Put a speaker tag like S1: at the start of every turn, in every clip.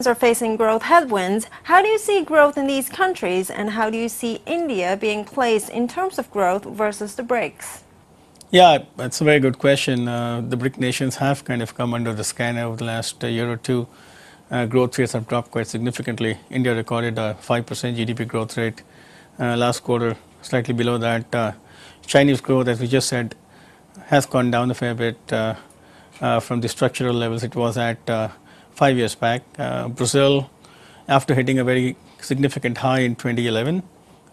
S1: are facing growth headwinds. How do you see growth in these countries, and how do you see India being placed in terms of growth versus the BRICS?
S2: Yeah, that's a very good question. The BRIC nations have kind of come under the scanner over the last year or two. Growth rates have dropped quite significantly. India recorded a 5% GDP growth rate last quarter, slightly below that. Chinese growth, as we just said, has gone down a fair bit from the structural levels it was at 5 years back. Brazil, after hitting a very significant high in 2011,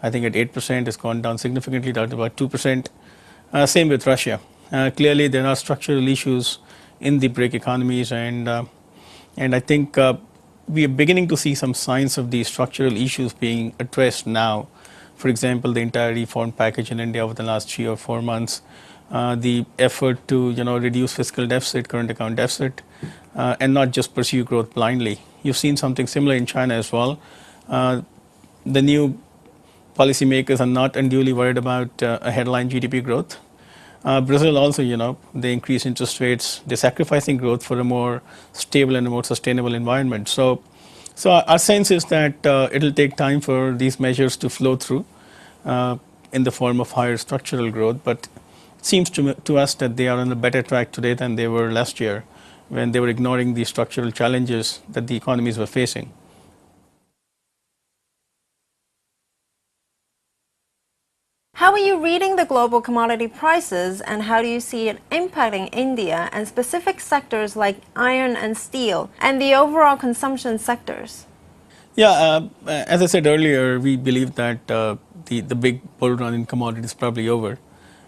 S2: I think at 8%, has gone down significantly down to about 2%. Same with Russia. Clearly, there are structural issues in the BRIC economies, and I think we are beginning to see some signs of these structural issues being addressed now. For example, the entire reform package in India over the last 3 or 4 months, the effort to reduce fiscal deficit, current account deficit, and not just pursue growth blindly. You've seen something similar in China as well. The new policymakers are not unduly worried about a headline GDP growth. Brazil also, they increase interest rates. They're sacrificing growth for a more stable and a more sustainable environment. So our sense is that it'll take time for these measures to flow through in the form of higher structural growth. But it seems to us that they are on a better track today than they were last year, when they were ignoring the structural challenges that the economies were facing.
S1: How are you reading the global commodity prices, and how do you see it impacting India and specific sectors like iron and steel and the overall consumption sectors?
S2: Yeah, as I said earlier, we believe that the big bull run in commodities is probably over.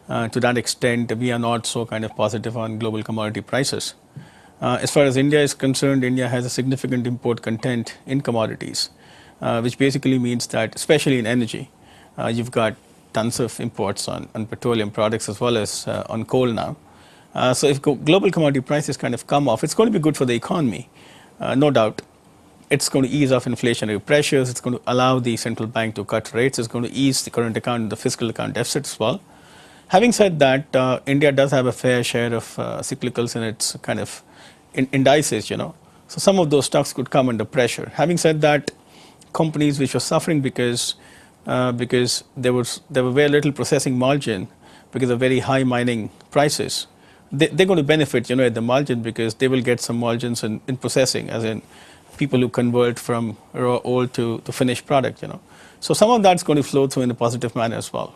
S2: To that extent, we are not so kind of positive on global commodity prices. As far as India is concerned, India has a significant import content in commodities, which basically means that, especially in energy, you've got tons of imports on petroleum products as well as on coal now. So if global commodity prices kind of come off, it's going to be good for the economy, no doubt. It's going to ease off inflationary pressures. It's going to allow the central bank to cut rates. It's going to ease the current account and the fiscal account deficit as well. Having said that, India does have a fair share of cyclicals in its kind of indices, So some of those stocks could come under pressure. Having said that, companies which are suffering because there were very little processing margin because of very high mining prices, they're going to benefit, at the margin, because they will get some margins in processing, as in people who convert from raw ore to finished product, So some of that's going to flow through in a positive manner as well.